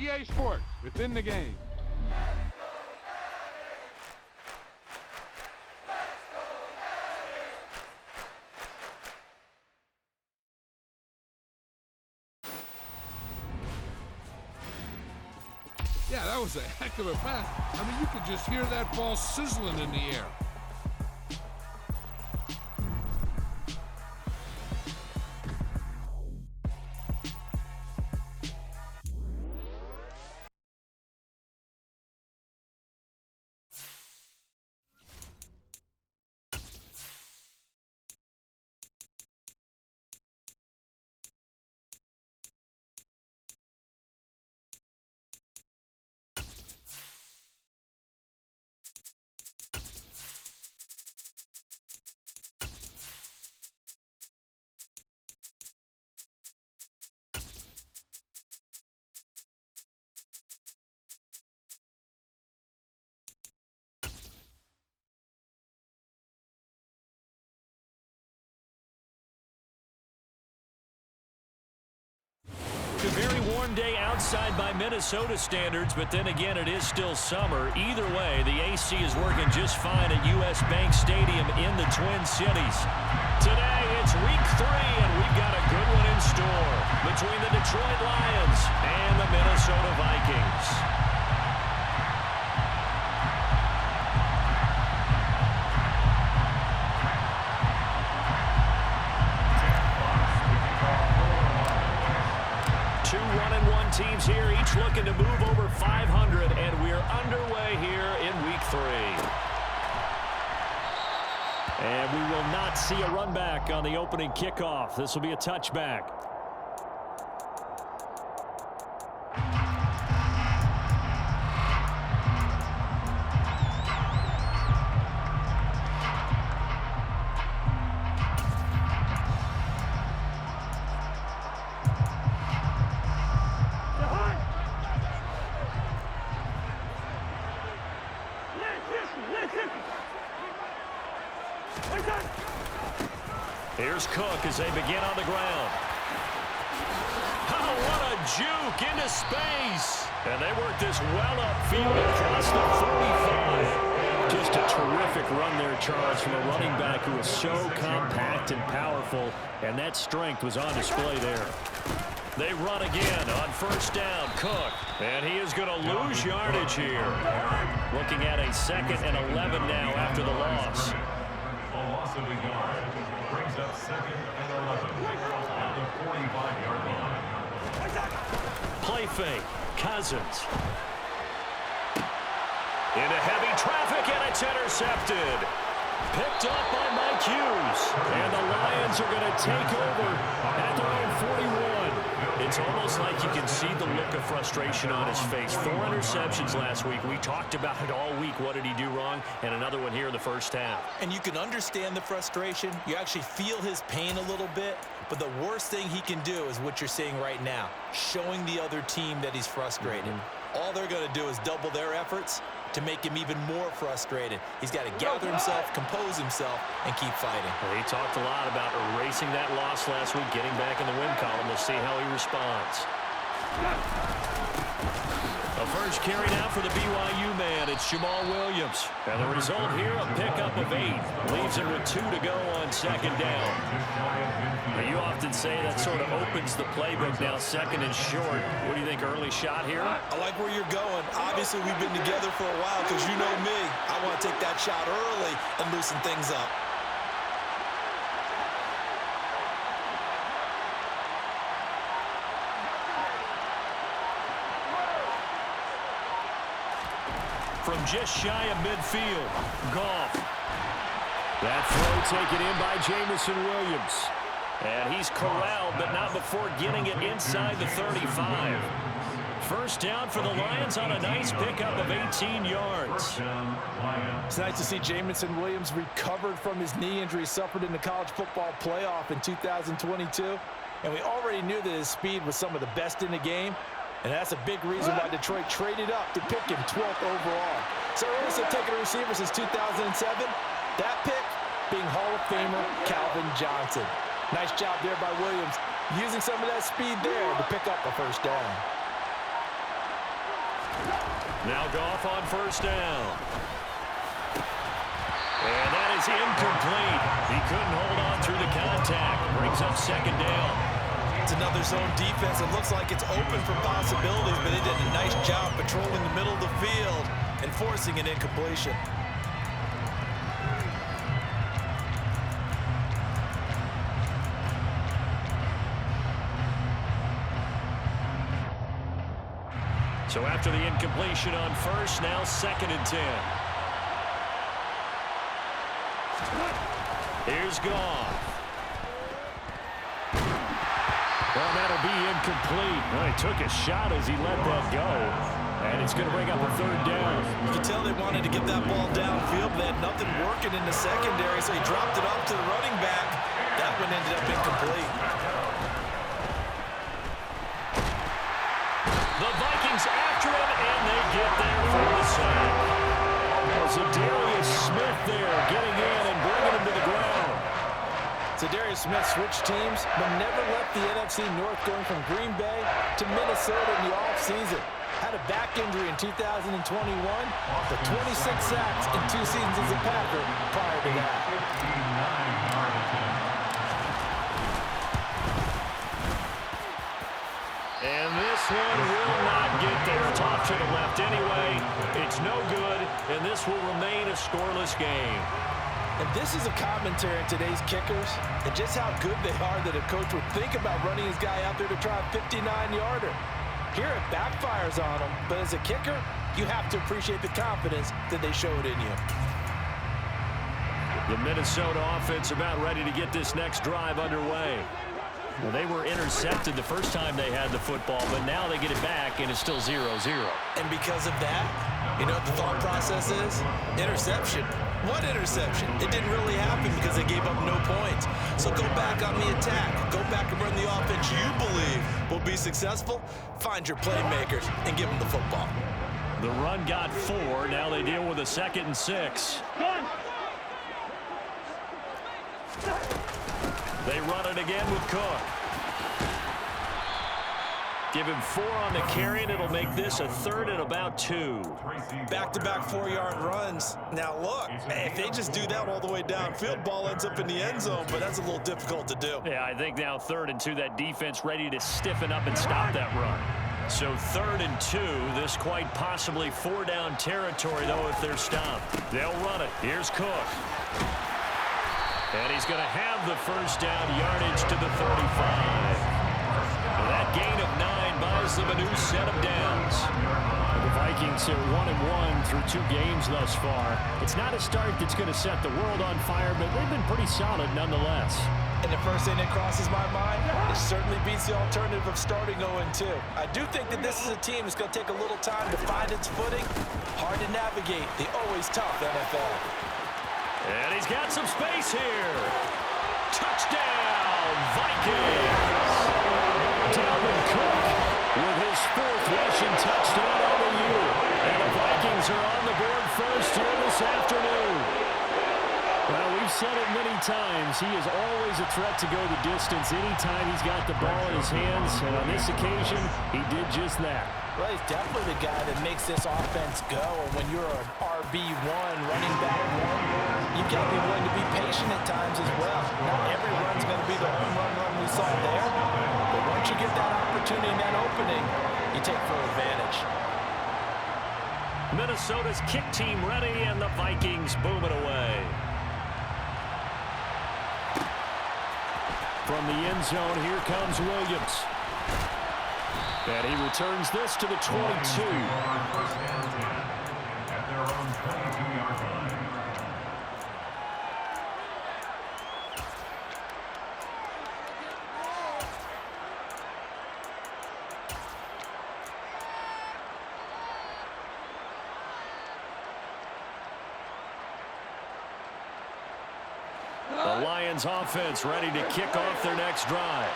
EA Sports, within the game. Yeah, that was a heck of a pass. I mean, you could just hear that ball sizzling in the air. A very warm day outside by Minnesota standards, but then again, it is still summer. Either way, the AC is working just fine at US Bank Stadium in the Twin Cities. Today, it's week 3, and we've got a good one in store between the Detroit Lions and the Minnesota Vikings. Two 1-1 teams here, each looking to move over 500, and we're underway here in week 3. And we will not see a run back on the opening kickoff. This will be a touchback. Here's Cook as they begin on the ground. Oh, what a juke into space. And they work this well upfield across the 45. Just a terrific run there, Charles, from a running back who is so compact and powerful, and that strength was on display there. They run again on first down, Cook, and he is going to lose yardage here. Looking at a 2nd and 11 now after the loss. A loss of a yard brings up 2nd and 11 at the 45-yard line. Play fake, Cousins. Into heavy traffic, and it's intercepted. Picked up by Mike Hughes. And the Lions are going to take over at their own 41. It's almost like you can see the look of frustration on his face. 4 interceptions last week. We talked about it all week. What did he do wrong? And another one here in the first half. And you can understand the frustration. You actually feel his pain a little bit. But the worst thing he can do is what you're seeing right now, showing the other team that he's frustrated. All they're going to do is double their efforts to make him even more frustrated. He's got to gather himself, compose himself, and keep fighting. Well, he talked a lot about erasing that loss last week, getting back in the win column. We'll see how he responds. A first carry now for the BYU man. It's Jamal Williams. And the result here, a pickup of 8. Leaves him with 2 to go on second down. Now, you often say that sort of opens the playbook now, 2nd and short. What do you think, early shot here? I like where you're going. Obviously, we've been together for a while because you know me. I want to take that shot early and loosen things up. From just shy of midfield, Goff. That throw taken in by Jamison Williams. And he's corralled, but not before getting it inside the 35. First down for the Lions on a nice pickup of 18 yards. It's nice to see Jamison Williams recovered from his knee injury suffered in the college football playoff in 2022. And we already knew that his speed was some of the best in the game. And that's a big reason why Detroit traded up to pick him 12th overall. So earliest they've taken a receiver since 2007. That pick being Hall of Famer Calvin Johnson. Nice job there by Williams, using some of that speed there to pick up a first down. Now Goff on first down. And that is incomplete. He couldn't hold on through the contact. Brings up second down. It's another zone defense. It looks like it's open for possibilities, but they did a nice job patrolling the middle of the field and forcing an incompletion. So after the incompletion on first, now 2nd and 10. Here's Goff. Well, that'll be incomplete. Well, he took a shot as he let that go. And it's going to bring up a 3rd down. You can tell they wanted to get that ball downfield, but they had nothing working in the secondary, so he dropped it off to the running back. That one ended up incomplete. The Vikings after him, and they get there for the sack. Darius Smith there getting in and bringing him to the ground. Darius Smith switched teams, but never left the NFC North, going from Green Bay to Minnesota in the offseason. Had a back injury in 2021, but 26 sacks in 2 seasons as a Packer prior to that. And this one will not get there. It's off to the left anyway. It's no good, and this will remain a scoreless game. And this is a commentary on today's kickers and just how good they are that a coach would think about running his guy out there to try a 59-yarder. Here it backfires on him, but as a kicker, you have to appreciate the confidence that they showed in you. The Minnesota offense about ready to get this next drive underway. Well, they were intercepted the first time they had the football, but now they get it back, and it's still 0-0. And because of that, you know what the thought process is? Interception. What interception? It didn't really happen because they gave up no points. So go back on the attack. Go back and run the offense you believe will be successful. Find your playmakers and give them the football. The run got 4. Now they deal with a 2nd and 6. They run it again with Cook. Give him 4 on the carry, and it'll make this a 3rd and about 2. Back-to-back 4-yard runs. Now, look, if they just do that all the way downfield, ball ends up in the end zone, but that's a little difficult to do. Yeah, I think now 3rd and 2, that defense ready to stiffen up and stop that run. So 3rd and 2, this quite possibly 4-down territory, though, if they're stopped. They'll run it. Here's Cook. And he's going to have the first down yardage to the 35. That gain of 9 buys them a new set of downs. The Vikings are 1-1 through 2 games thus far. It's not a start that's going to set the world on fire, but they've been pretty solid nonetheless. And the first thing that crosses my mind, it certainly beats the alternative of starting 0-2. I do think that this is a team that's going to take a little time to find its footing. Hard to navigate the always tough NFL. And he's got some space here. Touchdown, Vikings! Dalvin Cook with his 4th rushing touchdown on the year. And the Vikings are on the board first here this afternoon. Well, we've said it many times. He is always a threat to go the distance anytime he's got the ball in his hands. And on this occasion, he did just that. Well, he's definitely the guy that makes this offense go. And when you're an RB1, running back 1, you've got to be willing to be patient at times as well. Not every run's going to be the home run we saw there. But once you get that opportunity and that opening, you take full advantage. Minnesota's kick team ready, and the Vikings boom it away. From the end zone, here comes Williams. And he returns this to the 22. At their own 22-yard line. The Lions offense ready to kick off their next drive.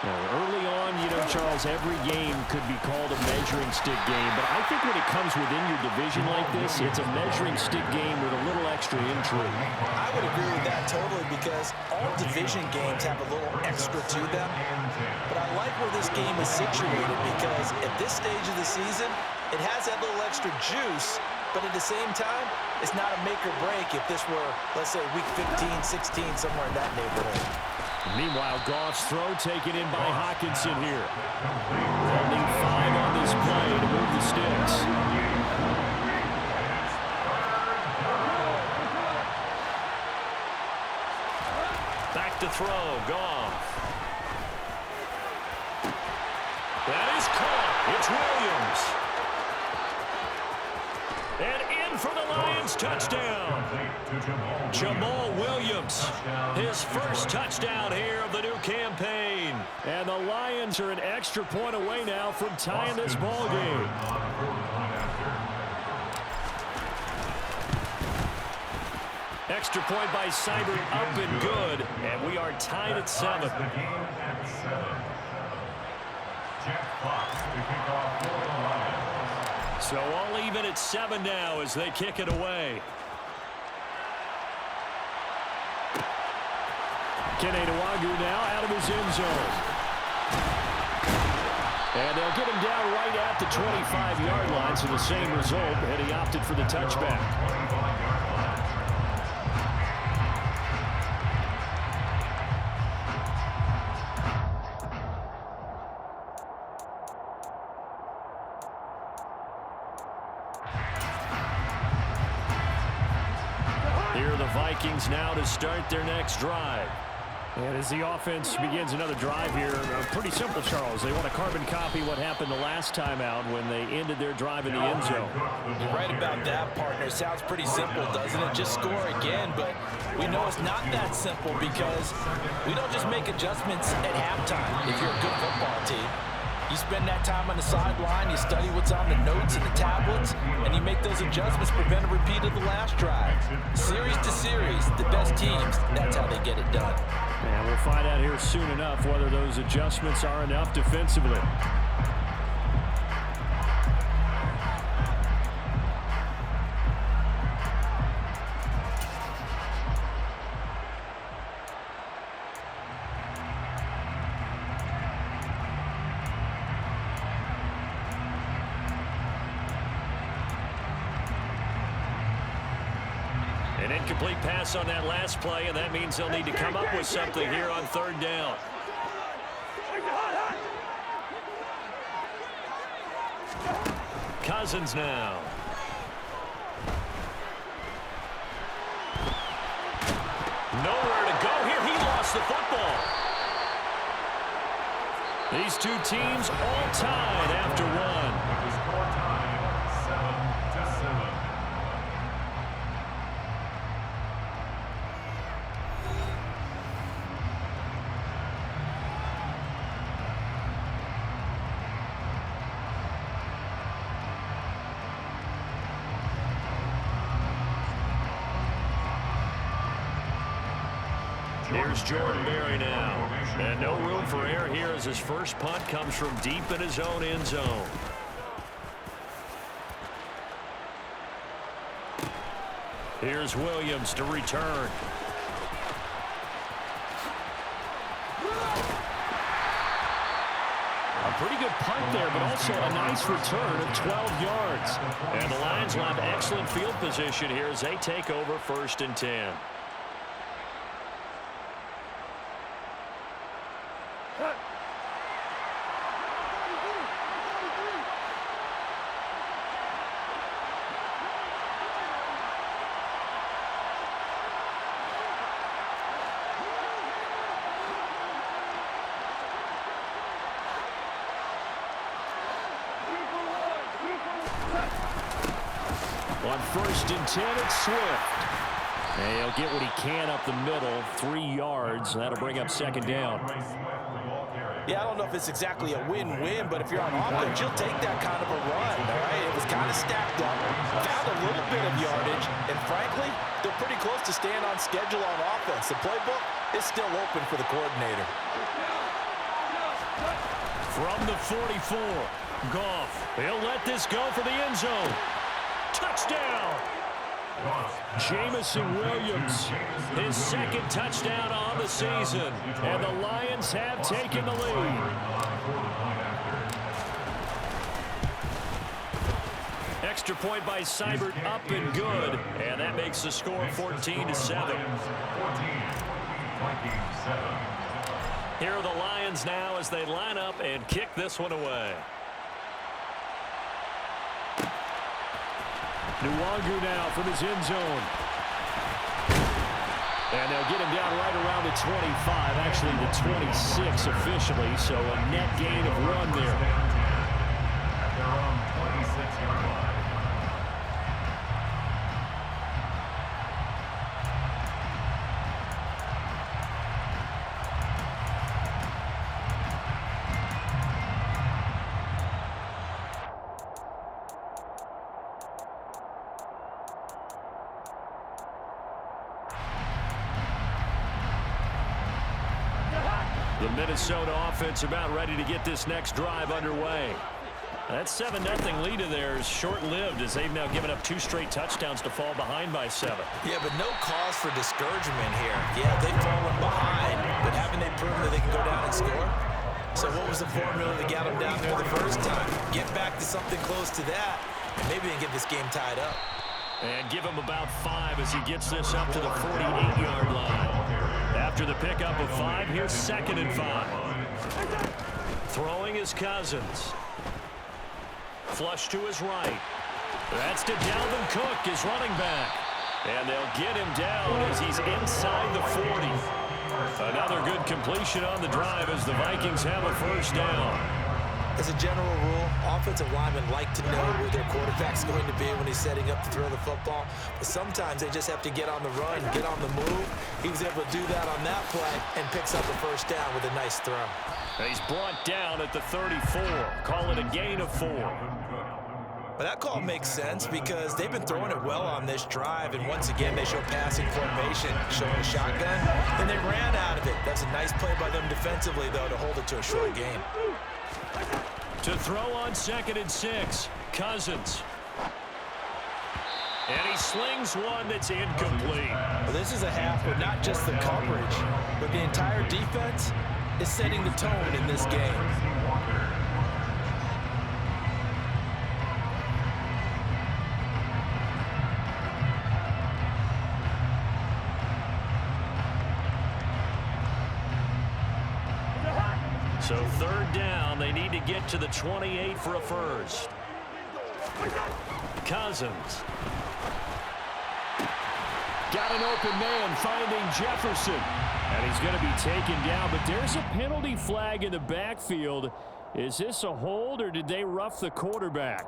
Now, early on, you know, Charles, every game could be called a measuring stick game, but I think when it comes within your division like this, it's a measuring stick game with a little extra intrigue. I would agree with that totally because all division games have a little extra to them. But I like where this game is situated because at this stage of the season, it has that little extra juice, but at the same time, it's not a make or break if this were, let's say, week 15, 16, somewhere in that neighborhood. Meanwhile, Goff's throw taken in by Hockenson here. They'll need 5 on this play to move the sticks. Back to throw, Goff. That is caught. It's Williams. And in for the Lions touchdown. Jamal Williams, his first touchdown here of the new campaign. And the Lions are an extra point away now from tying this ball game. Extra point by Seibert, up and good. And we are tied at 7. So all even at 7 now as they kick it away. Keneduagu now out of his end zone. And they'll get him down right at the 25-yard line, so the same result, and he opted for the touchback. Here are the Vikings now to start their next drive. And as the offense begins another drive here, pretty simple, Charles. They want to carbon copy what happened the last time out when they ended their drive in the end zone. You're right about that, partner. Sounds pretty simple, doesn't it? Just score again, but we know it's not that simple because we don't just make adjustments at halftime if you're a good football team. You spend that time on the sideline, you study what's on the notes and the tablets, and you make those adjustments, prevent a repeat of the last drive. Series to series, the best teams, that's how they get it done. And we'll find out here soon enough whether those adjustments are enough defensively. An incomplete pass on that last play, and that means they'll need to come up with something here on 3rd down. Cousins now. Nowhere to go here. He lost the football. These two teams all tied after 1. The score tied 7-7. Here's Jordan Berry now. And no room for error here as his first punt comes from deep in his own end zone. Here's Williams to return. A pretty good punt there, but also a nice return of 12 yards. And the Lions will have excellent field position here as they take over 1st and 10. On 1st and 10, it's Swift. And he'll get what he can up the middle, 3 yards. That'll bring up 2nd down. Yeah, I don't know if it's exactly a win-win, but if you're on offense, you'll take that kind of a run, all right? It was kind of stacked up, found a little bit of yardage, and frankly, they're pretty close to staying on schedule on offense. The playbook is still open for the coordinator. From the 44, Goff. He'll let this go for the end zone. Touchdown! Jamison Williams, his 2nd touchdown on the season, and the Lions have taken the lead. extra point by Seibert up and good. And that makes the score 14-7. 14, Vikings 7. Here are the Lions now as they line up and kick this one away. Nwangu now from his end zone. And they'll get him down right around the 25, actually the 26 officially, so a net gain of 1 there. At their own 26-yard line. The Minnesota offense about ready to get this next drive underway. That 7-0 lead of theirs short-lived as they've now given up 2 straight touchdowns to fall behind by 7. Yeah, but no cause for discouragement here. Yeah, they've fallen behind, but haven't they proven that they can go down and score? So what was the formula that got them down there the first time? Get back to something close to that, and maybe they can get this game tied up. And give him about 5 as he gets this up to the 48-yard line. After the pickup of 5, here's 2nd and 5. Throwing is Cousins. Flush to his right. That's to Dalvin Cook, his running back. And they'll get him down as he's inside the 40. Another good completion on the drive as the Vikings have a first down. As a general rule, offensive linemen like to know where their quarterback's going to be when he's setting up to throw the football. But sometimes they just have to get on the run, get on the move. He was able to do that on that play and picks up a first down with a nice throw. He's brought down at the 34. Call it a gain of 4. But that call makes sense because they've been throwing it well on this drive, and once again they show passing formation, showing a shotgun. Then they ran out of it. That's a nice play by them defensively, though, to hold it to a short gain. To throw on 2nd and 6, Cousins. And he slings one that's incomplete. Well, this is a half where not just the coverage, but the entire defense is setting the tone in this game. So 3rd down, they need to get to the 28 for a first. Cousins. Got an open man finding Jefferson. And he's going to be taken down, but there's a penalty flag in the backfield. Is this a hold or did they rough the quarterback?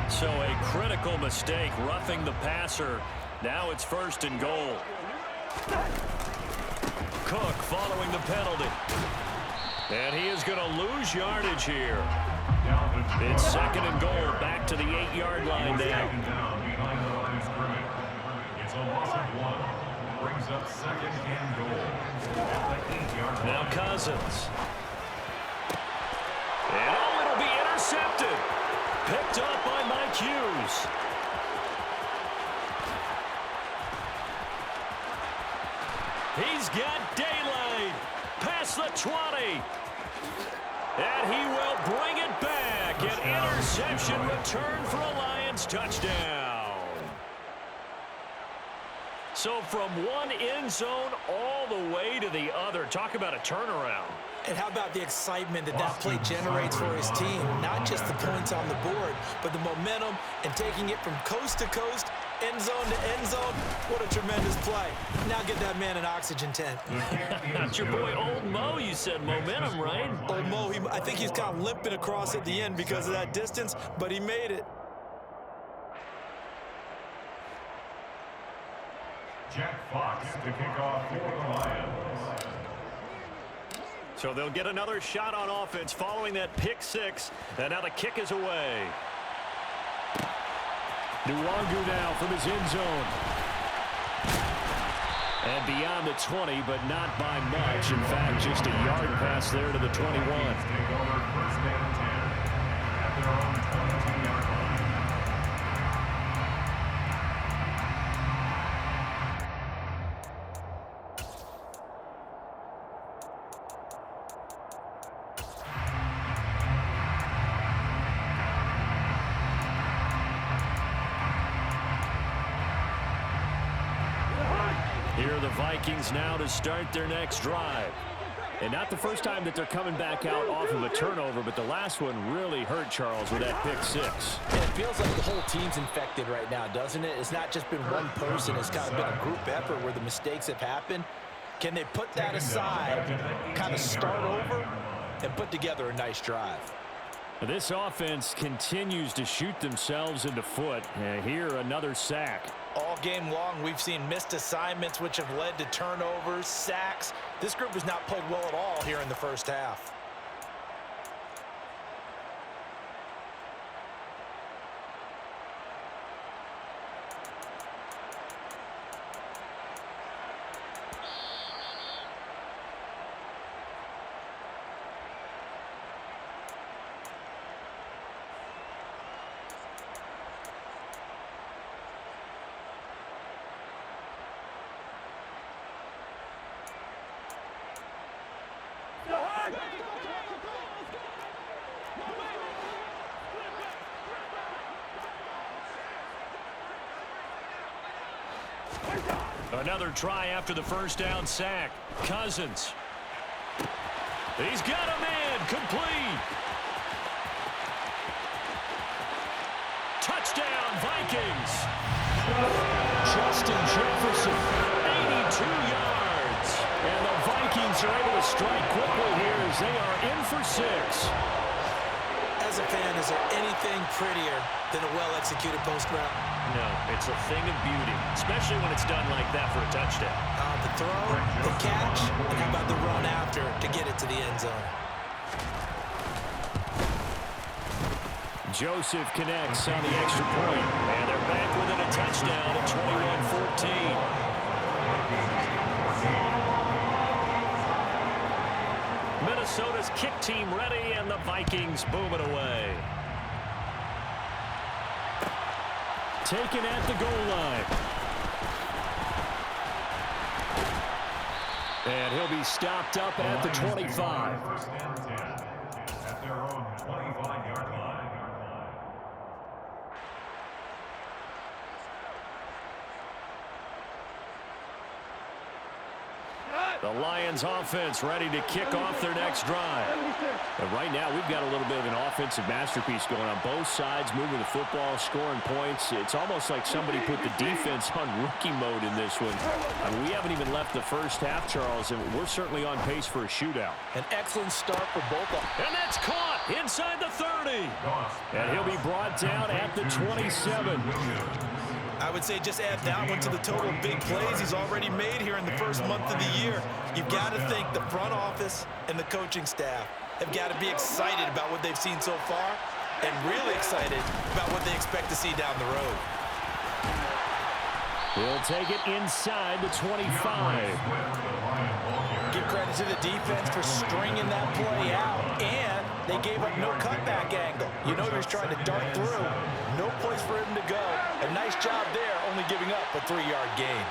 So a critical mistake, roughing the passer. Now it's 1st and goal. Cook following the penalty. And he is going to lose yardage here. It's 2nd and goal, back to the 8-yard line now. Behind the line of scrimmage. It's a loss of 1. Brings up 2nd and goal. At the 8-yard line. Now Cousins. And oh, it'll be intercepted. Picked up by Mike Hughes. He's got daylight. Past the 20. And he will bring it back. An interception return for a Lions touchdown. So from one end zone all the way to the other. Talk about a turnaround. And how about the excitement that that play generates for his team? Not just the points on the board, but the momentum and taking it from coast to coast, end zone to end zone. What a tremendous play. Now get that man an oxygen tent. That's your boy Old Mo, you said momentum, right? Old Mo, I think he's kind of limping across at the end because of that distance, but he made it. Jack Fox to kick off for the Lions. So they'll get another shot on offense following that pick 6. And now the kick is away. Nwangu now from his end zone. And beyond the 20, but not by much. In fact, just a yard pass there to the 21. Take over 1st and 10 at their own 22-yard line. Here are the Vikings now to start their next drive. And not the first time that they're coming back out off of a turnover, but the last one really hurt Charles with that pick six. And it feels like the whole team's infected right now, doesn't it? It's not just been one person. It's kind of been a group effort where the mistakes have happened. Can they put that aside, kind of start over, and put together a nice drive? This offense continues to shoot themselves in the foot. Here, another sack. All game long, we've seen missed assignments, which have led to turnovers, sacks. This group has not played well at all here in the first half. Another try after the first down sack. Cousins. He's got a man. Complete. Touchdown, Vikings. Justin Jefferson, 82 yards. And the Vikings are able to strike quickly here as they are in for 6. As a fan, is there anything prettier than a well-executed post route? No, it's a thing of beauty, especially when it's done like that for a touchdown. The throw, the catch, and how about the run after to get it to the end zone? Joseph connects on the extra point, and they're back within a touchdown at 21-14. Minnesota's kick team ready, and the Vikings boom it away. Taken at the goal line. And he'll be stopped up at the 25. First and 10 at their own 25-yard line. The Lions offense ready to kick off their next drive. And right now we've got a little bit of an offensive masterpiece going on both sides, moving the football, scoring points. It's almost like somebody put the defense on rookie mode in this one. I mean, we haven't even left the first half, Charles, and we're certainly on pace for a shootout. An excellent start for both of them. And that's caught inside the 30. And he'll be brought down at the 27. I would say just add that one to the total of big plays he's already made here in the first month of the year. You've got to think the front office and the coaching staff have got to be excited about what they've seen so far and really excited about what they expect to see down the road. He'll take it inside the 25. Give credit to the defense for stringing that play out, and they gave up no cutback angle. You know he was trying to dart through. No place for him to go. A nice job there, only giving up a 3-yard gain.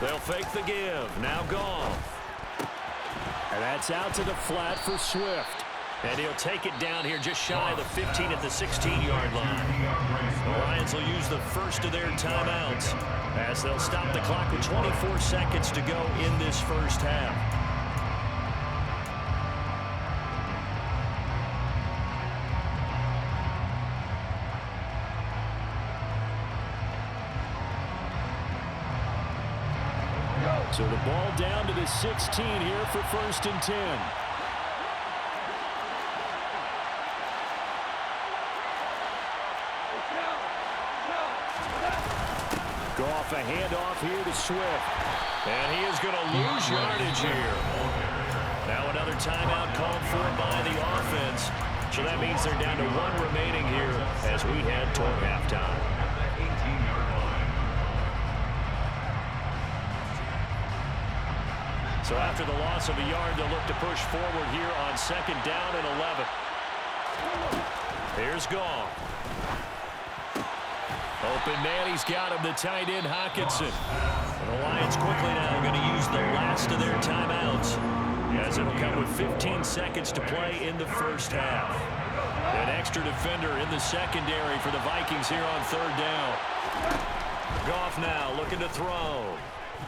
They'll fake the give. Now gone. And that's out to the flat for Swift. And he'll take it down here just shy of the 15 at the 16-yard line. The Lions will use the first of their timeouts as they'll stop the clock with 24 seconds to go in this first half. So the ball down to the 16 here for 1st and 10. Goff a handoff here to Swift. And he is going to lose yardage here. Now another timeout called for by the offense. So that means they're down to 1 remaining here as we head toward halftime. So after the loss of a yard, they'll look to push forward here on 2nd down and 11. Here's Goff. Open man, he's got him, the tight end, Hockenson. And the Lions quickly now going to use the last of their timeouts, as it'll come with 15 seconds to play in the first half. An extra defender in the secondary for the Vikings here on third down. Goff now looking to throw.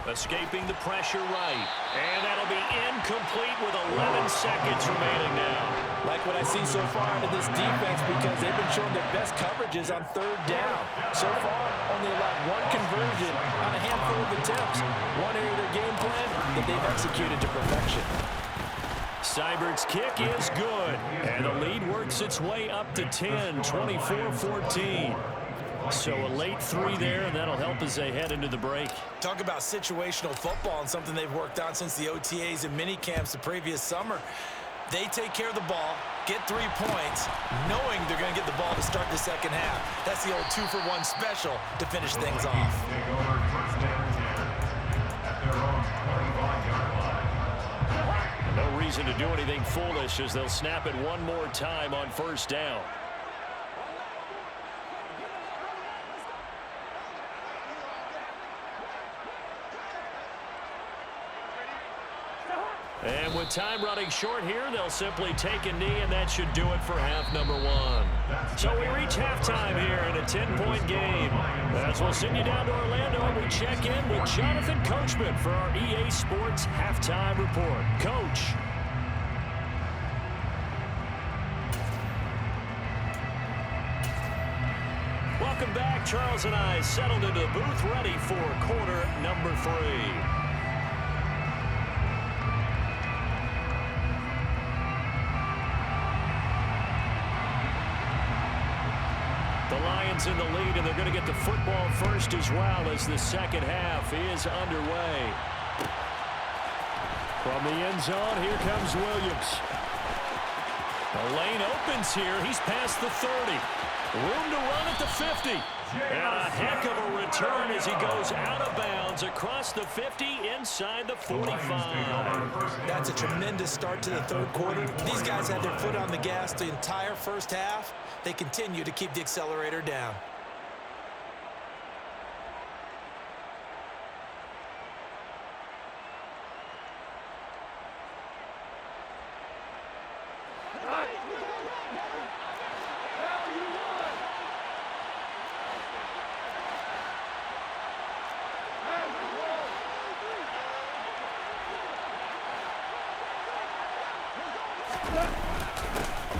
Escaping the pressure right. And that'll be incomplete with 11 seconds remaining now. Like what I see so far into this defense, because they've been showing their best coverages on third down. So far, only allowed one conversion on a handful of attempts. One area of their game plan that they've executed to perfection. Seibert's kick is good. And the lead works its way up to 10, 24-14. So a late 3 there, and that'll help as they head into the break. Talk about situational football and something they've worked on since the OTAs and mini camps the previous summer. They take care of the ball, get 3 points, knowing they're going to get the ball to start the second half. That's the old 2-for-1 special to finish things off. Take over first down 10 at their own 25-yard line. No reason to do anything foolish as they'll snap it one more time on first down. And with time running short here, they'll simply take a knee, and that should do it for half number 1. So we reach halftime here in a 10-point game. As we'll send you down to Orlando, we check in with Jonathan Coachman for our EA Sports Halftime Report. Coach. Welcome back. Charles and I settled into the booth ready for quarter number 3. The Lions in the lead, and they're going to get the football first as well as the second half is underway. From the end zone, here comes Williams. The lane opens here. He's past the 30. Room to run at the 50. And a heck of a return as he goes out of bounds across the 50 inside the 45. That's a tremendous start to the third quarter. These guys had their foot on the gas the entire first half. They continue to keep the accelerator down.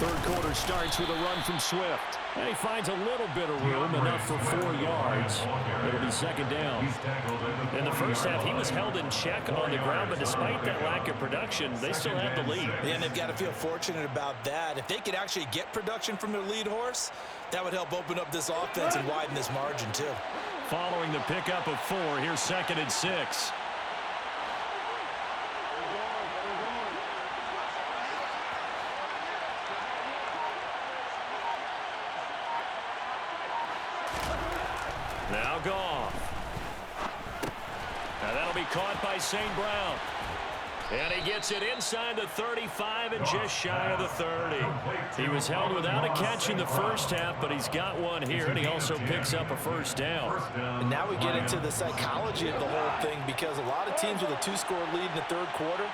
Third quarter starts with a run from Swift. And he finds a little bit of room, enough for 4 yards. It'll be second down. In the first half, he was held in check on the ground, but despite that lack of production, they still have the lead. Yeah, and they've got to feel fortunate about that. If they could actually get production from their lead horse, that would help open up this offense and widen this margin too. Following the pickup of 4, here's second and 6. Now Goff. Now that'll be caught by St. Brown. And he gets it inside the 35 and just shy of the 30. He was held without a catch in the first half, but he's got one here, and he also picks up a first down. And now we get into the psychology of the whole thing, because a lot of teams with a 2-score lead in the third quarter,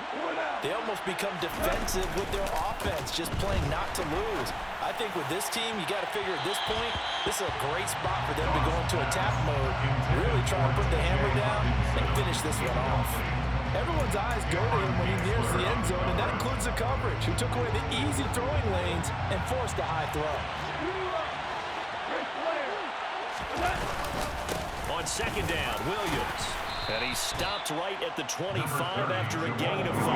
they almost become defensive with their offense, just playing not to lose. I think with this team, you got to figure at this point, this is a great spot for them to go into attack mode, really try to put the hammer down and finish this one off. Everyone's eyes go to him when he nears the end zone, and that includes the coverage, who took away the easy throwing lanes and forced a high throw. On second down, Williams. And he stopped right at the 25 after a gain of 5.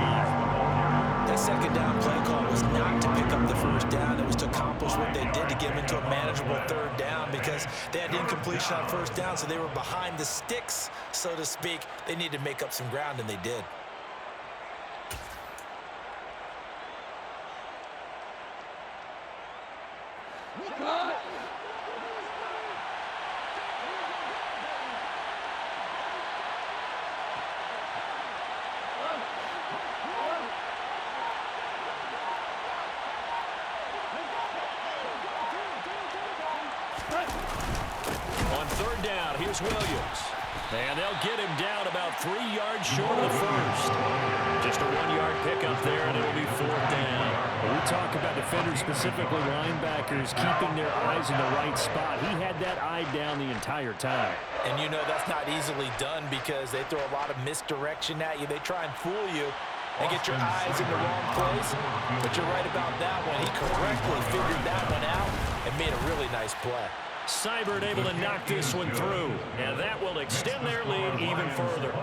That second down play call was not to pick up the first down. It was to accomplish what they did to get them into a manageable third down, because they had incompletion on first down, so they were behind the sticks, so to speak. They needed to make up some ground, and they did. Third down, here's Williams. And they'll get him down about 3 yards short of the first. Just a 1-yard pickup there, and it'll be fourth down. When we talk about defenders, specifically linebackers, keeping their eyes in the right spot, he had that eye down the entire time. And you know that's not easily done because they throw a lot of misdirection at you. They try and fool you and get your eyes in the wrong place. But you're right about that one. He correctly figured that one out and made a really nice play. Seibert able to knock this one through, and that will extend their lead even further.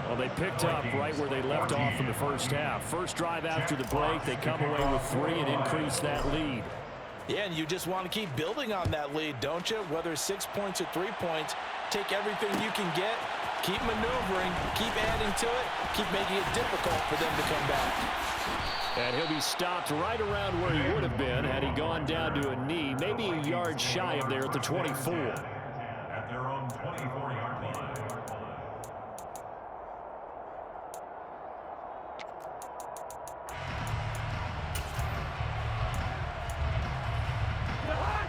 Well, they picked up right where they left off in the first half. First drive after the break, they come away with 3 and increase that lead. Yeah, and you just want to keep building on that lead, don't you? Whether it's 6 points or 3 points, take everything you can get, keep maneuvering, keep adding to it, keep making it difficult for them to come back. And he'll be stopped right around where he would have been had he gone down to a knee, maybe a yard shy of there at the 24. At their own 24-yard line.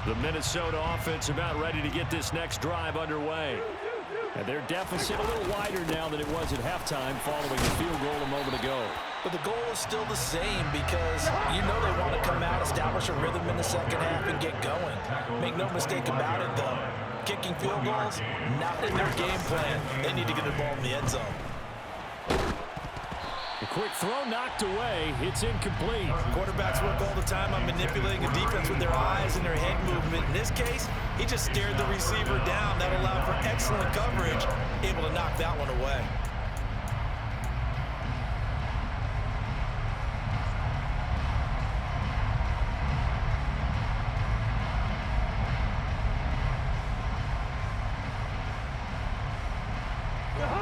The Minnesota offense about ready to get this next drive underway. And their deficit a little wider now than it was at halftime following the field goal a moment ago. But the goal is still the same because you know they want to come out, establish a rhythm in the second half, and get going. Make no mistake about it, though. Kicking field goals, not in their game plan. They need to get the ball in the end zone. A quick throw knocked away. It's incomplete. Quarterbacks work all the time on manipulating a defense with their eyes and their head movement. In this case, he just stared the receiver down. That allowed for excellent coverage, able to knock that one away.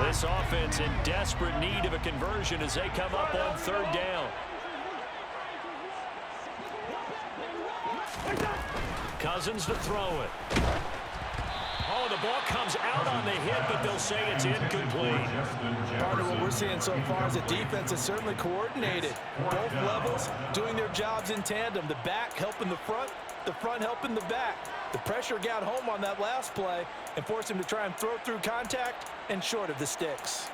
This offense in desperate need of a conversion as they come up on third down. Cousins to throw it. Oh, the ball comes out on the hit, but they'll say it's incomplete. Part of what we're seeing so far is the defense is certainly coordinated. Both levels doing their jobs in tandem. The back helping the front helping the back. The pressure got home on that last play and forced him to try and throw through contact and short of the sticks.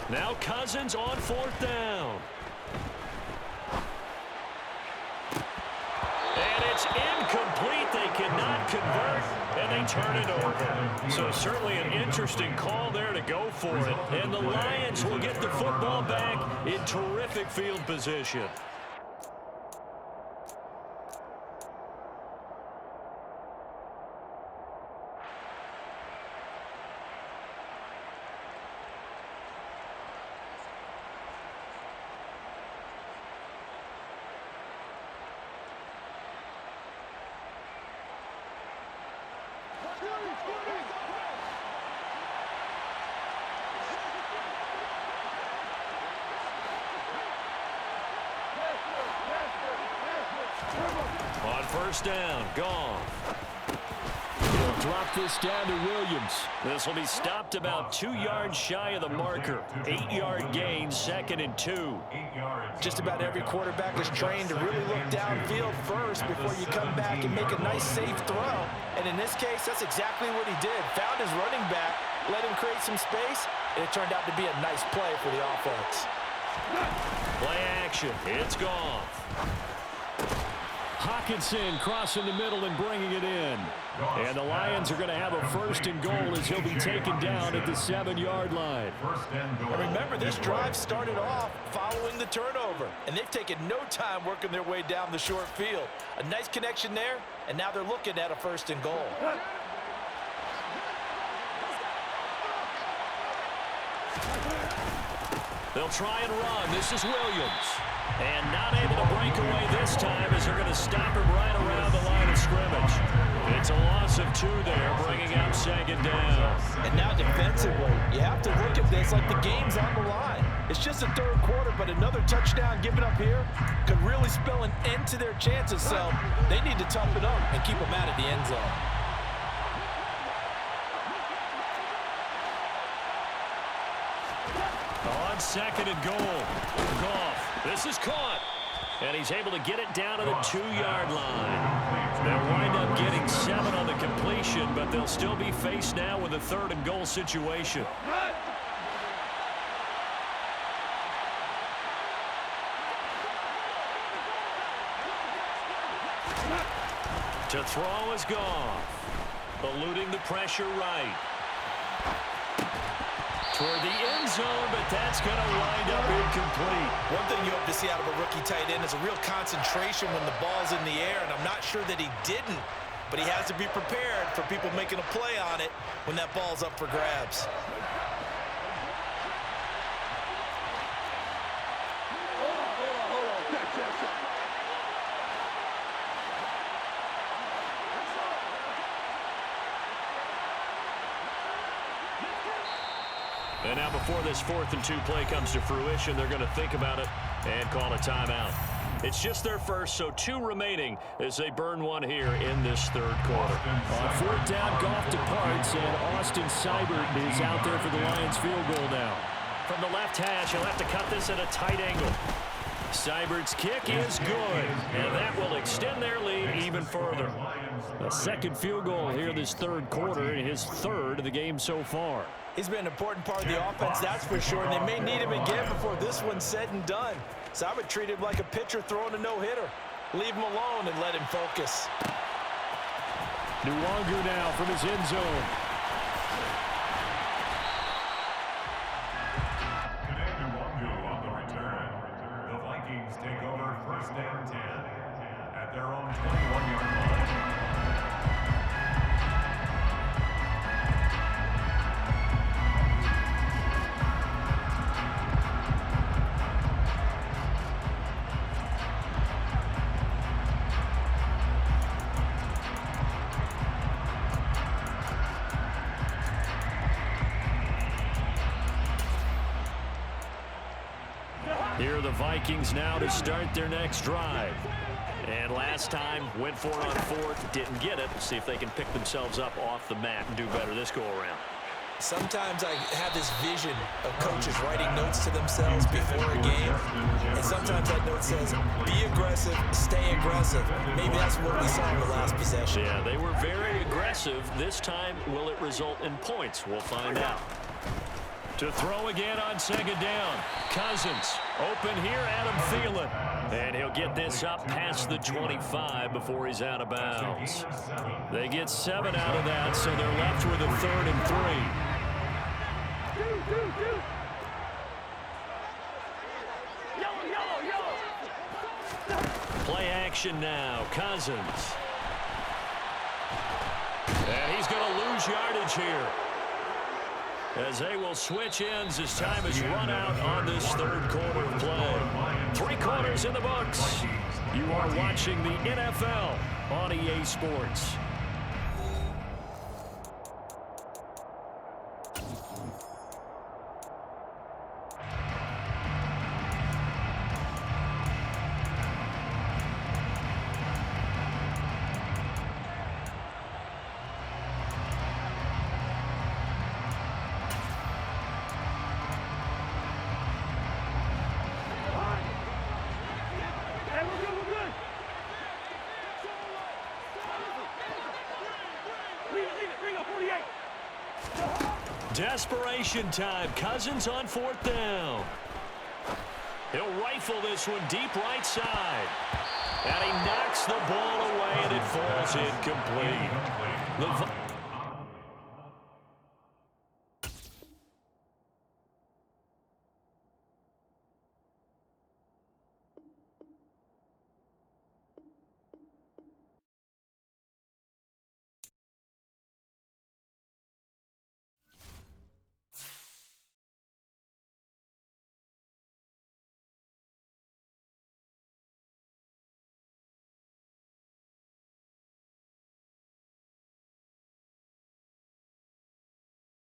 Now Cousins on fourth down. And it's incomplete. They cannot convert, and they turn it over. So certainly an interesting call there to go for it. And the Lions will get the football back in terrific field position. On first down, gone. He'll drop this down to Williams. This will be stopped about 2 yards shy of the marker. 8-yard gain, 2nd and 2. Just about every quarterback is trained to really look downfield first before you come back and make a nice, safe throw. And in this case, that's exactly what he did. Found his running back, let him create some space, and it turned out to be a nice play for the offense. Play action. It's gone. Hawkinson crossing the middle and bringing it in. And the Lions are going to have a first and goal as he'll be taken down at the 7-yard line. And remember, this drive started off following the turnover, and they've taken no time working their way down the short field. A nice connection there, and now they're looking at a first and goal. They'll try and run. This is Williams. And not able to break away this time as they're going to stop him right around the line of scrimmage. It's a loss of 2 there, bringing up 2nd down. And now defensively, you have to look at this like the game's on the line. It's just the third quarter, but another touchdown given up here could really spell an end to their chances, so they need to toughen up and keep them out of the end zone. On second and goal, Goff. This is caught. And he's able to get it down to the 2-yard line. They'll wind up getting 7 on the completion, but they'll still be faced now with a 3rd and goal situation. To throw is Goff. Eluding the pressure right. Toward the end zone, but that's going to wind up incomplete. One thing you hope to see out of a rookie tight end is a real concentration when the ball's in the air, and I'm not sure that he didn't, but he has to be prepared for people making a play on it when that ball's up for grabs. And now before this 4th and 2 play comes to fruition, they're going to think about it and call a timeout. It's just their first, so 2 remaining as they burn one here in this 3rd quarter. On 4th down, Goff departs, and Austin Seibert is out there for the Lions field goal now. From the left hash, he'll have to cut this at a tight angle. Seibert's kick is good, and that will extend their lead even further. A 2nd field goal here this 3rd quarter, and his 3rd of the game so far. He's been an important part of the offense, that's for sure, and they may need him again before this one's said and done. So I would treat him like a pitcher throwing a no-hitter. Leave him alone and let him focus. Nwangu now from his end zone. Nwangu on the return. The Vikings take over 1st and 10 at their own 21-yard line. Here are the Vikings now to start their next drive. And last time, went for it on 4th, didn't get it. See if they can pick themselves up off the mat and do better this go-around. Sometimes I have this vision of coaches writing notes to themselves before a game, and sometimes that note says, be aggressive, stay aggressive. Maybe that's what we saw in the last possession. Yeah, they were very aggressive. This time, will it result in points? We'll find out. To throw again on 2nd down. Cousins open here, Adam Thielen. And he'll get this up past the 25 before he's out of bounds. They get 7 out of that, so they're left with a 3rd and 3. Play action now. Cousins. And he's going to lose yardage here, as they will switch ends as time is run out on this 3rd quarter of play. 3 quarters in the books. You are watching the NFL on EA Sports. Desperation time. Cousins on 4th down. He'll rifle this one deep right side. And he knocks the ball away, and it falls incomplete.